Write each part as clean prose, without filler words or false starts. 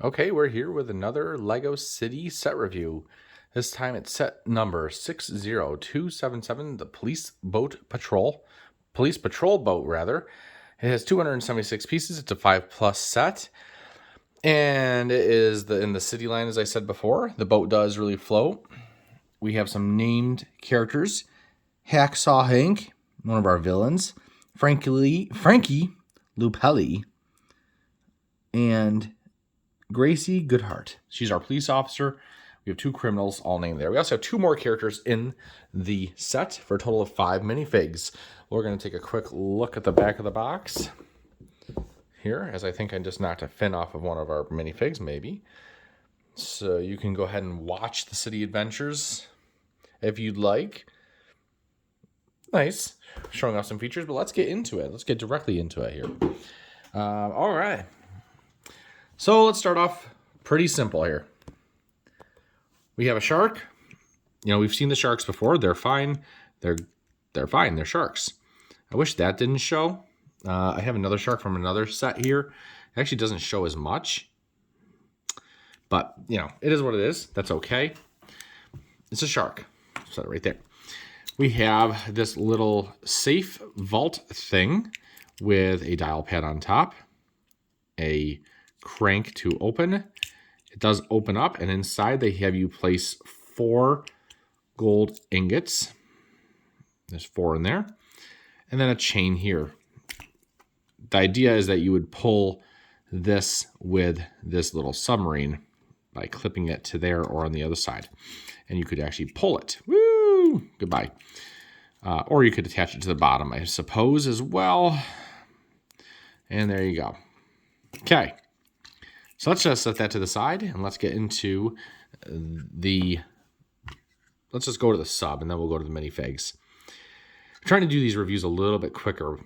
Okay, we're here with another LEGO City set review. This time it's set number 60277, the Police Patrol Boat rather. It has 276 pieces. It's a 5+ set. And it is in the city line, as I said before. The boat does really float. We have some named characters. Hacksaw Hank, one of our villains. Frankie Lupelli, and Gracie Goodhart. She's our police officer. We have 2 criminals all named there. We also have 2 more characters in the set for a total of 5 minifigs. We're going to take a quick look at the back of the box here, as I think I just knocked a fin off of one of our minifigs, maybe. So you can go ahead and watch the city adventures if you'd like. Nice. Showing off some features, but let's get into it. Let's get directly into it here. All right. So let's start off pretty simple here. We have a shark. You know, we've seen the sharks before. They're fine. They're fine. They're sharks. I wish that didn't show. I have another shark from another set here. It actually doesn't show as much. But, you know, it is what it is. That's okay. It's a shark. Set it right there. We have this little safe vault thing with a dial pad on top. A crank to open. It does open up, and inside they have you place 4 gold ingots. There's 4 in there. And then a chain here. The idea is that you would pull this with this little submarine by clipping it to there or on the other side. And you could actually pull it. Woo! Goodbye. Or you could attach it to the bottom, I suppose, as well. And there you go. Okay. So let's just set that to the side, and let's get into let's just go to the sub, and then we'll go to the minifigs. I'm trying to do these reviews a little bit quicker,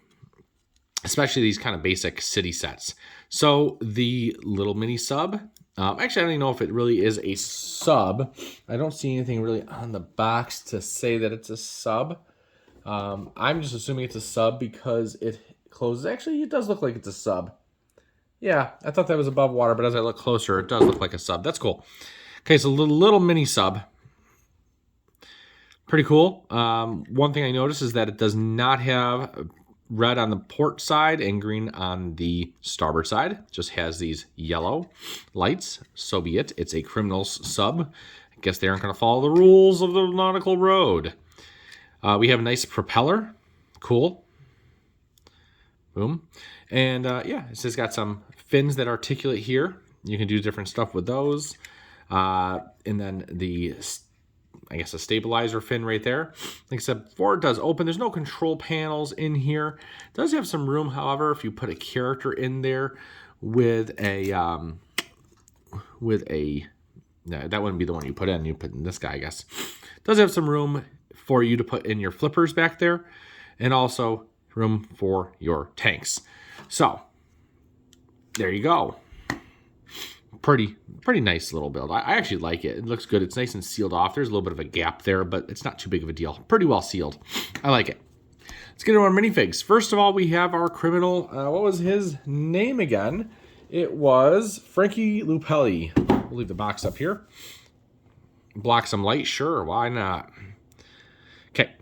especially these kind of basic city sets. So the little mini sub, actually I don't even know if it really is a sub. I don't see anything really on the box to say that it's a sub. I'm just assuming it's a sub because it closes. Actually, it does look like it's a sub. Yeah, I thought that was above water, but as I look closer, it does look like a sub. That's cool. Okay, so little mini sub. Pretty cool. One thing I noticed is that it does not have red on the port side and green on the starboard side. It just has these yellow lights. So be it. It's a criminal's sub. I guess they aren't going to follow the rules of the nautical road. We have a nice propeller. Cool. Boom. And yeah, it's just got some fins that articulate here. You can do different stuff with those. And then I guess a stabilizer fin right there. Like I said before, it does open. There's no control panels in here. It does have some room, however, if you put a character in there with a, no, that wouldn't be the one you put in. You put in this guy, I guess. It does have some room for you to put in your flippers back there. And also room for your tanks. So there you go. Pretty nice little build. I actually like it. It looks good. It's nice and sealed off. There's a little bit of a gap there, but it's not too big of a deal. Pretty well sealed. I like it. Let's get into our minifigs. First of all, we have our criminal. What was his name again? It was Frankie Lupelli. We'll leave the box up here. Block some light? Sure, why not? Okay.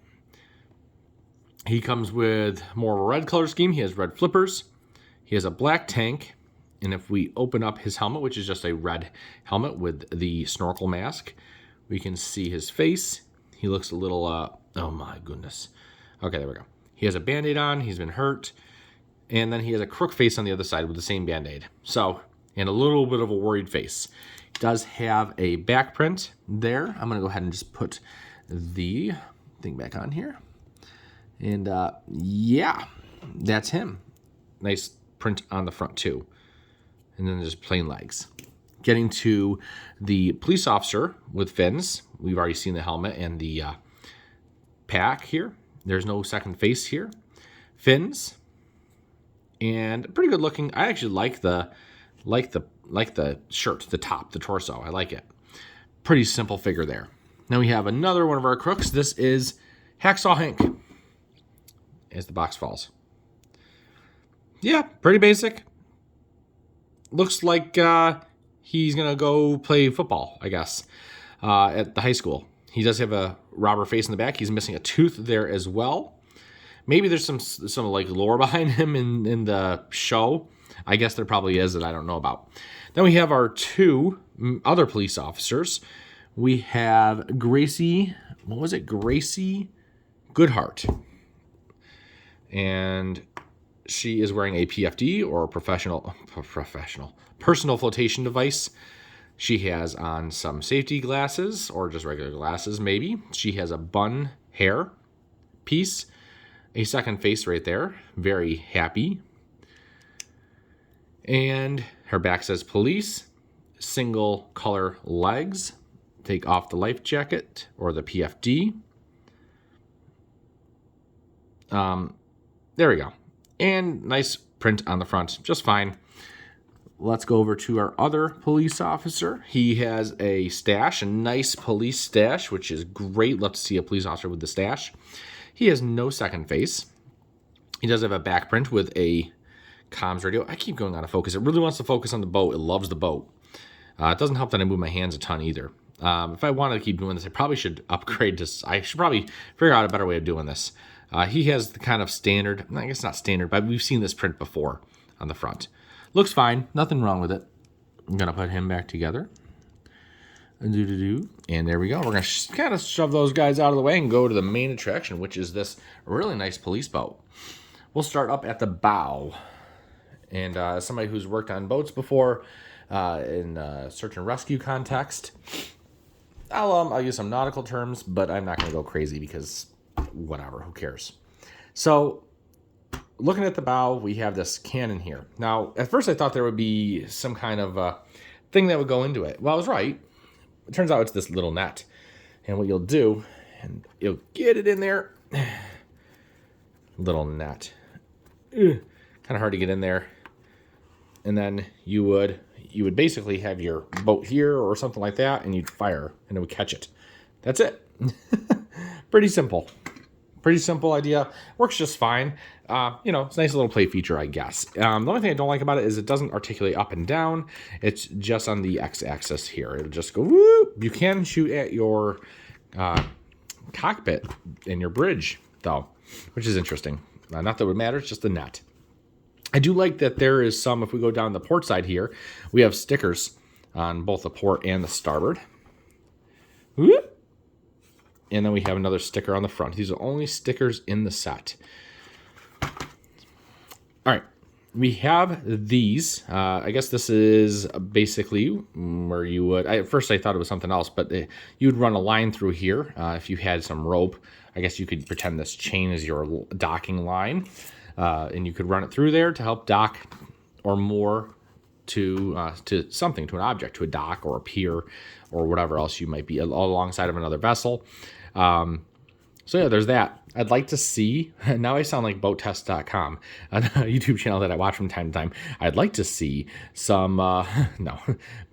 He comes with more of a red color scheme. He has red flippers. He has a black tank. And if we open up his helmet, which is just a red helmet with the snorkel mask, we can see his face. He looks a little, oh my goodness. Okay, there we go. He has a Band-Aid on. He's been hurt. And then he has a crook face on the other side with the same Band-Aid. So, and a little bit of a worried face. He does have a back print there. I'm going to go ahead and just put the thing back on here. And yeah, that's him. Nice print on the front too. And then there's plain legs. Getting to the police officer with fins. We've already seen the helmet and the pack here. There's no second face here. Fins. And pretty good looking. I actually like the shirt, the top, the torso. I like it. Pretty simple figure there. Now we have another one of our crooks. This is Hacksaw Hank. As the box falls. Yeah, pretty basic. Looks like he's going to go play football, I guess, at the high school. He does have a robber face in the back. He's missing a tooth there as well. Maybe there's some like lore behind him in the show. I guess there probably is that I don't know about. Then we have our two other police officers. We have Gracie, what was it? Gracie Goodhart. And she is wearing a PFD or personal flotation device. She has on some safety glasses or just regular glasses, maybe. She has a bun hair piece, a second face right there. Very happy. And her back says police, single color legs. Take off the life jacket or the PFD. There we go. And nice print on the front, just fine. Let's go over to our other police officer. He has a stash, a nice police stash, which is great. Love to see a police officer with the stash. He has no second face. He does have a back print with a comms radio. I keep going out of focus. It really wants to focus on the boat. It loves the boat. It doesn't help that I move my hands a ton either. If I wanted to keep doing this, I probably should upgrade this. I should probably figure out a better way of doing this. He has the kind of standard, I guess not standard, but we've seen this print before on the front. Looks fine. Nothing wrong with it. I'm going to put him back together. And there we go. We're going to kind of shove those guys out of the way and go to the main attraction, which is this really nice police boat. We'll start up at the bow. And as somebody who's worked on boats before in search and rescue context, I'll use some nautical terms, but I'm not going to go crazy because whatever, who cares? So looking at the bow, we have this cannon here. Now, at first I thought there would be some kind of thing that would go into it. Well, I was right. It turns out it's this little net. And what you'll do, and you'll get it in there. Little net. Kind of hard to get in there. And then you would basically have your boat here or something like that, and you'd fire, and it would catch it. That's it. Pretty simple. Pretty simple idea. Works just fine. It's a nice little play feature, I guess. The only thing I don't like about it is it doesn't articulate up and down. It's just on the x-axis here. It'll just go, whoop. You can shoot at your cockpit and your bridge, though, which is interesting. Not that it would matter, it's just the net. I do like that there is some, if we go down the port side here, we have stickers on both the port and the starboard. Whoop. And then we have another sticker on the front. These are only stickers in the set. All right. We have these. I guess this is basically where you would... at first I thought it was something else, but you'd run a line through here. If you had some rope, I guess you could pretend this chain is your docking line. And you could run it through there to help dock or moor to something, to an object, to a dock or a pier or whatever else you might be alongside of another vessel. So yeah, there's that. I'd like to see, now I sound like BoatTest.com, a YouTube channel that I watch from time to time. I'd like to see some, no,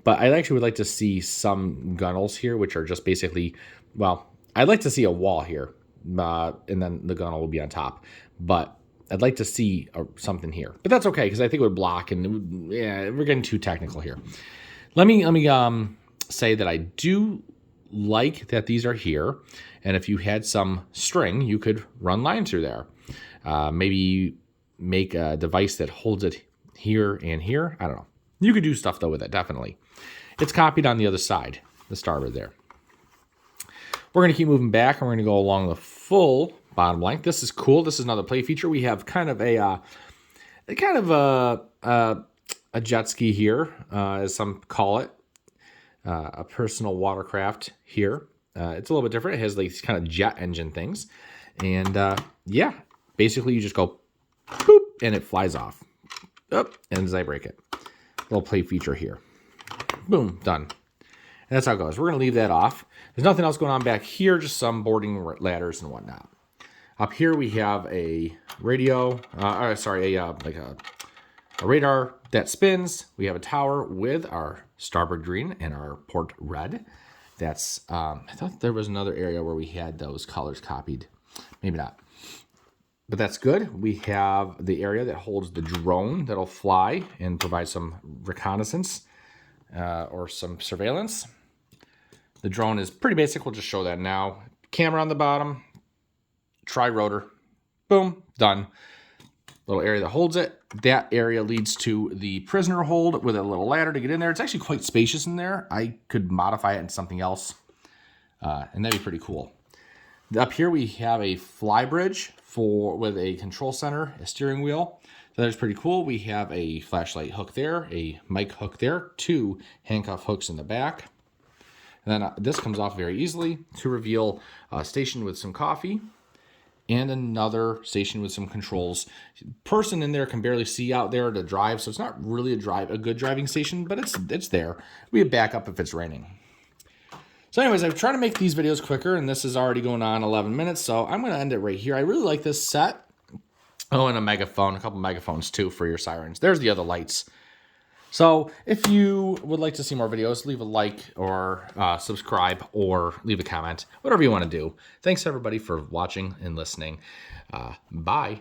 but I actually would like to see some gunnels here, which are just basically, well, I'd like to see a wall here, and then the gunnel will be on top. But I'd like to see something here, but that's okay because I think it would block, and yeah, we're getting too technical here. Let me say that I do like that these are here, and if you had some string, you could run lines through there. Maybe make a device that holds it here and here. I don't know. You could do stuff though with it, definitely. It's copied on the other side, the starboard there. We're going to keep moving back, and we're going to go along the full bottom length. This is cool. This is another play feature. We have kind of a jet ski here, as some call it, a personal watercraft here. It's a little bit different. It has these kind of jet engine things, and yeah, basically you just go boop, and it flies off. Up, and I break it. Little play feature here. Boom, done. And that's how it goes. We're going to leave that off. There's nothing else going on back here, just some boarding ladders and whatnot. Up here we have a radio, like a radar that spins. We have a tower with our starboard green and our port red. That's, I thought there was another area where we had those colors copied. Maybe not. But that's good. We have the area that holds the drone that'll fly and provide some reconnaissance. or some surveillance. The drone is pretty basic. We'll just show that now. Camera on the bottom, tri-rotor, boom, done. Little area that holds it. That area leads to the prisoner hold with a little ladder to get in there. It's actually quite spacious in there. I could modify it into something else, and that'd be pretty cool. Up here we have a fly bridge with a control center, a steering wheel. So that's pretty cool. We have a flashlight hook there, a mic hook there, 2 handcuff hooks in the back. And then this comes off very easily to reveal a station with some coffee and another station with some controls. Person in there can barely see out there to drive, so it's not really a good driving station, but it's there. We have backup if it's raining. So anyways, I've tried to make these videos quicker, and this is already going on 11 minutes, so I'm going to end it right here. I really like this set. Oh, and a megaphone, a couple megaphones too for your sirens. There's the other lights. So if you would like to see more videos, leave a like or subscribe or leave a comment, whatever you want to do. Thanks everybody for watching and listening. Bye.